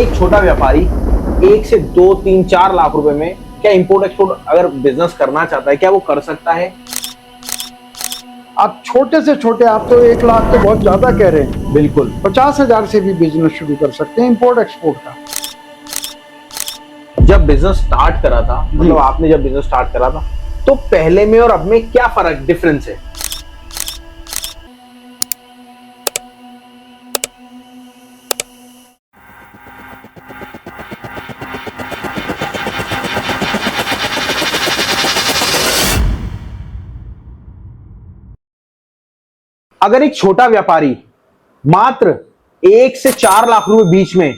एक छोटा व्यापारी 1 से 2, 3, 4 लाख रुपए में क्या इंपोर्ट एक्सपोर्ट अगर बिजनेस करना चाहता है, क्या वो कर सकता है? आप छोटे से छोटे, आप तो 1 लाख तो बहुत ज्यादा कह रहे हैं। बिल्कुल। 50,000 से भी बिजनेस शुरू कर सकते हैं इंपोर्ट एक्सपोर्ट का। जब बिजनेस स्टार्ट करा था, मतलब आपने जब बिजनेस स्टार्ट करा था, तो पहले में और अब में क्या फर्क डिफरेंस है? अगर एक छोटा व्यापारी मात्र 1 से 4 लाख रुपए बीच में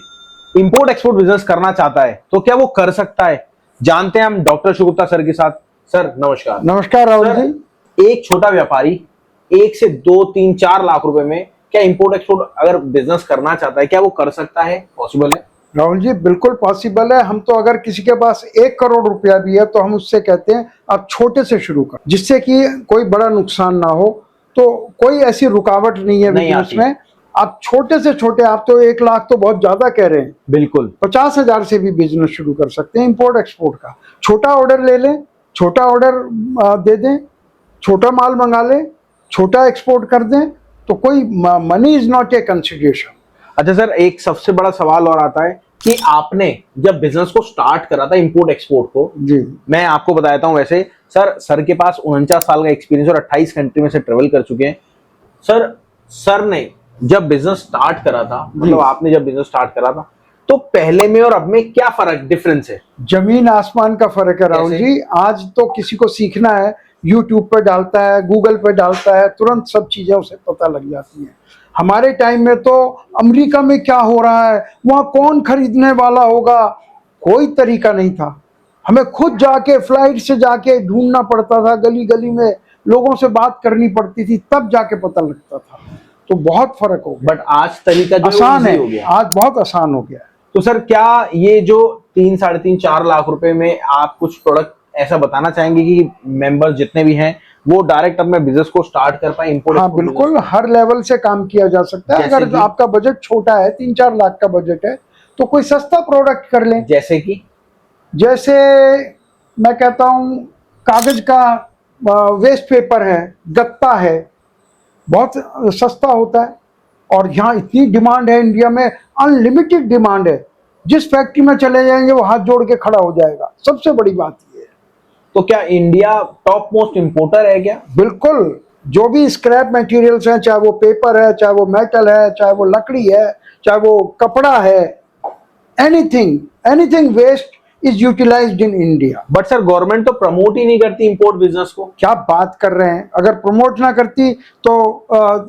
इंपोर्ट एक्सपोर्ट बिजनेस करना चाहता है, तो क्या वो कर सकता है? जानते हैं हम डॉक्टर शिवगुप्ता सर के साथ। सर नमस्कार। नमस्कार राहुल जी। एक छोटा व्यापारी 1 से 2, 3, 4 लाख रुपए में क्या इंपोर्ट एक्सपोर्ट अगर बिजनेस करना चाहता है, क्या वो कर सकता है? पॉसिबल है? राहुल जी, बिल्कुल पॉसिबल है। हम तो अगर किसी के पास 1 करोड़ रुपया भी है तो हम उससे कहते हैं आप छोटे से शुरू कर, जिससे कि कोई बड़ा नुकसान ना हो। तो कोई ऐसी रुकावट नहीं है बिजनेस में। आप छोटे से छोटे, आप तो 1 लाख तो बहुत ज्यादा कह रहे हैं। बिल्कुल। 50,000 से भी बिजनेस शुरू कर सकते हैं इंपोर्ट एक्सपोर्ट का। छोटा ऑर्डर ले लें, छोटा ऑर्डर दे दें, छोटा माल मंगा लें, छोटा एक्सपोर्ट कर दें, तो कोई money is not a consideration. अच्छा सर, एक सबसे बड़ा सवाल और आता है कि आपने जब बिजनेस को स्टार्ट करा था इंपोर्ट एक्सपोर्ट को, जी मैं आपको बताता हूं। वैसे सर के पास 49 साल का एक्सपीरियंस और 28 कंट्री में से ट्रेवल कर चुके हैं। सर ने जब बिजनेस स्टार्ट करा था, मतलब आपने जब बिजनेस स्टार्ट करा था, तो पहले में और अब में क्या फर्क डिफरेंस है? जमीन आसमान का फर्क है राहुल जी। आज तो किसी को सीखना है, यूट्यूब पे डालता है, गूगल पे डालता है, तुरंत सब चीजें उसे पता लग जाती हैं। हमारे टाइम में तो अमेरिका में क्या हो रहा है, वहाँ कौन खरीदने वाला होगा, कोई तरीका नहीं था। हमें खुद जाके फ्लाइट से जाके ढूंढना पड़ता था, गली गली में लोगों से बात करनी पड़ती थी, तब जाके पता लगता था। तो बहुत फर्क हो गया। बट आज तरीका जो आसान है, हो गया। आज बहुत आसान हो गया। तो सर, क्या ये जो 3, 3.5, 4 लाख रुपए में आप कुछ प्रोडक्ट ऐसा बताना चाहेंगे कि मेंबर्स जितने भी हैं वो डायरेक्ट अपने बिजनेस को स्टार्ट कर पाए इंपोर्ट? हाँ बिल्कुल, हर लेवल से काम किया जा सकता है। अगर आपका बजट छोटा है, 3-4 लाख का बजट है, तो कोई सस्ता प्रोडक्ट कर लें। जैसे मैं कहता हूँ, कागज का वेस्ट पेपर है, गत्ता है, बहुत सस्ता होता है। और यहाँ इतनी डिमांड है, इंडिया में अनलिमिटेड डिमांड है। जिस फैक्ट्री में चले जाएंगे वो हाथ जोड़ के खड़ा हो जाएगा। सबसे बड़ी बात ये है। तो क्या इंडिया टॉप मोस्ट इंपोर्टर है क्या? बिल्कुल। जो भी स्क्रैप मटेरियल्स हैं, चाहे वो पेपर है, चाहे वो मेटल है, चाहे वो लकड़ी है, चाहे वो कपड़ा है, anything waste is utilised in India. But sir, government तो प्रमोट ही नहीं करती इंपोर्ट बिजनेस को। क्या बात कर रहे हैं? अगर प्रमोट ना करती तो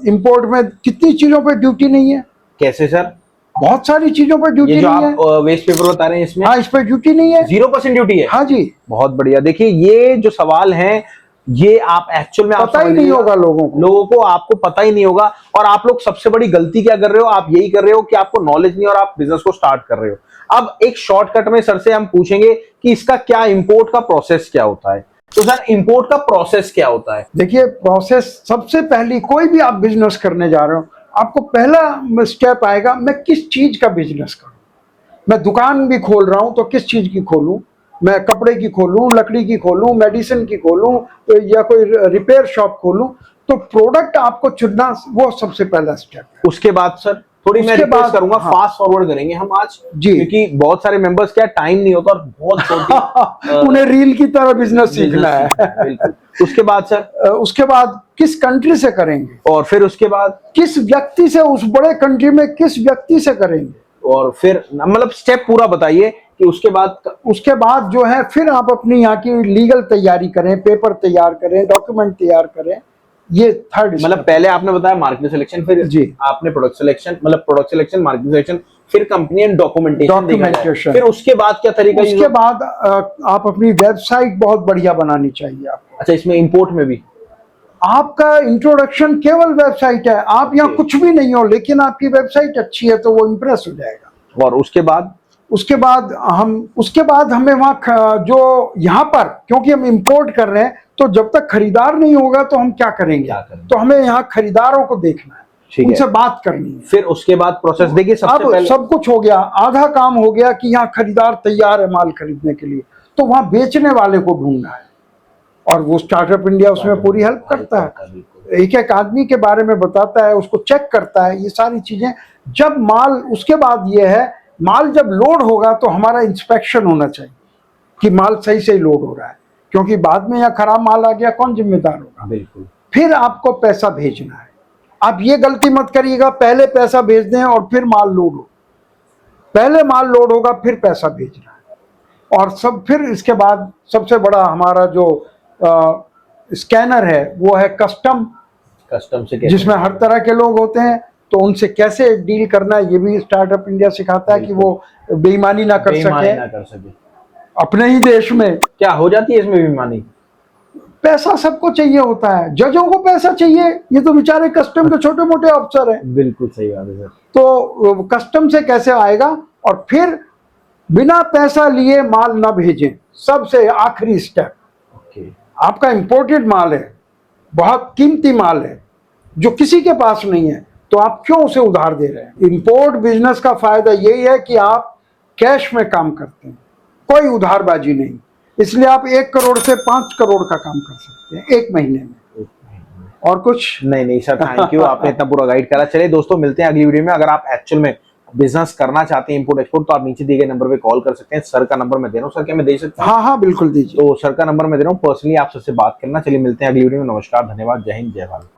इंपोर्ट में कितनी चीजों पे ड्यूटी नहीं है। कैसे सर? बहुत सारी चीजों पर ड्यूटी नहीं है। आप वेस्ट पेपर बता रहे हैं, इसमें? हाँ, इस पर ड्यूटी नहीं है। 0% ड्यूटी है? हाँ जी। बहुत बढ़िया। देखिए, ये जो सवाल है, ये आप एक्चुअल में पता ही नहीं होगा लोगों को, आपको पता ही नहीं होगा। और आप लोग सबसे बड़ी गलती क्या कर रहे हो? आप यही कर रहे हो कि आपको नॉलेज नहीं और आप बिजनेस को स्टार्ट कर रहे हो। अब एक शॉर्टकट में सर से हम पूछेंगे कि इसका क्या, इंपोर्ट का प्रोसेस क्या होता है। तो सर, इंपोर्ट का प्रोसेस क्या होता है? देखिए, प्रोसेस सबसे पहली, कोई भी आप बिजनेस करने जा रहे हो, आपको पहला स्टेप आएगा, मैं किस चीज का बिजनेस करूं। मैं दुकान भी खोल रहा हूं तो किस चीज की खोलूं? मैं कपड़े की खोलूं, लकड़ी की खोलूं, मेडिसिन की खोलूं, या कोई रिपेयर शॉप खोलूं? तो प्रोडक्ट आपको चुनना, वो सबसे पहला स्टेप है। उसके बाद सर, थोड़ी मैं रिक्वेस्ट करूंगा, फास्ट फॉरवर्ड करेंगे हम आज जी, क्योंकि बहुत सारे मेंबर्स क्या, टाइम नहीं होता और बहुत छोटी उन्हें रील की तरह बिजनेस सीखना है। उसके बाद सर, उसके बाद किस कंट्री से करेंगे, और फिर उसके बाद किस व्यक्ति से, उस बड़े कंट्री में किस व्यक्ति से करेंगे, और फिर मतलब स्टेप पूरा बताइए कि उसके बाद जो है, फिर आप अपनी यहाँ की लीगल तैयारी करें, पेपर तैयार करें, डॉक्यूमेंट तैयार करें। ये थर्ड, मतलब पहले आपने बताया मार्केट सिलेक्शन, फिर जी आपने प्रोडक्ट सिलेक्शन, मतलब प्रोडक्ट सिलेक्शन, मार्केट सिलेक्शन, फिर कंपनी एंड डॉक्यूमेंटेशन, फिर उसके बाद क्या तरीका? उसके बाद आप अपनी वेबसाइट बहुत बढ़िया बनानी चाहिए आपको। अच्छा, इसमें इंपोर्ट में भी आपका इंट्रोडक्शन केवल वेबसाइट है। आप यहाँ कुछ भी नहीं हो, लेकिन आपकी वेबसाइट अच्छी है तो वो इम्प्रेस हो जाएगा। और उसके बाद हमें वहाँ जो यहाँ पर, क्योंकि हम इंपोर्ट कर रहे हैं, तो जब तक खरीदार नहीं होगा तो हम क्या करेंगे? तो हमें यहाँ खरीदारों को देखना है। ठीक है। उनसे बात करनी है। फिर उसके बाद प्रोसेस देखिए, सबसे अब पहले सब कुछ हो गया, आधा काम हो गया कि यहाँ खरीदार तैयार है माल खरीदने के लिए, तो वहां बेचने वाले को ढूंढना है, और वो स्टार्टअप इंडिया उसमें पूरी हेल्प करता है, एक एक आदमी के बारे में बताता है, उसको चेक करता है, ये सारी चीजें। जब माल, उसके बाद ये है, माल जब लोड होगा तो हमारा इंस्पेक्शन होना चाहिए कि माल सही से लोड हो रहा है, क्योंकि बाद में यहाँ खराब माल आ गया कौन जिम्मेदार होगा। बिल्कुल। फिर आपको पैसा भेजना है, आप ये गलती मत करिएगा पहले पैसा भेज दें और फिर माल लोड हो, पहले माल लोड होगा फिर पैसा भेजना है। और सब फिर इसके बाद सबसे बड़ा हमारा जो स्कैनर है वो है कस्टम से जिसमें हर तरह के लोग होते हैं, तो उनसे कैसे डील करना है ये भी स्टार्टअप इंडिया सिखाता है कि वो बेईमानी ना कर सके अपने ही देश में। क्या हो जाती है इसमें बेईमानी? पैसा सबको चाहिए होता है, जजों को पैसा चाहिए, ये तो बेचारे कस्टम के छोटे मोटे अफसर हैं। बिल्कुल सही बात है सर। तो कस्टम से कैसे आएगा, और फिर बिना पैसा लिए माल ना भेजें, सबसे आखिरी स्टेप। आपका इंपोर्टेड माल है, बहुत कीमती माल है जो किसी के पास नहीं है, तो आप क्यों उसे उधार दे रहे हैं? इंपोर्ट बिजनेस का फायदा यही है कि आप कैश में काम करते हैं, कोई उधारबाजी नहीं, इसलिए आप 1 करोड़ से 5 करोड़ का काम कर सकते हैं 1 महीने में। और कुछ नहीं सर, थैंक यू, आपने इतना पूरा गाइड करा। चलिए दोस्तों, मिलते हैं अगली वीडियो में। अगर आप एक्चुअल में बिजनेस करना चाहते हैं इंपोर्ट एक्सपोर्ट, तो आप नीचे दिए गए नंबर पे कॉल कर सकते हैं। सर का नंबर मैं दे रहा हूँ, सर क्या मैं दे सकता हूँ? हाँ बिल्कुल दीजिए। तो सर का नंबर मैं दे रहा हूँ, पर्सनली आप सबसे बात करना। चलिए मिलते हैं अगली वीडियो में। नमस्कार, धन्यवाद, जय हिंद, जय भारत।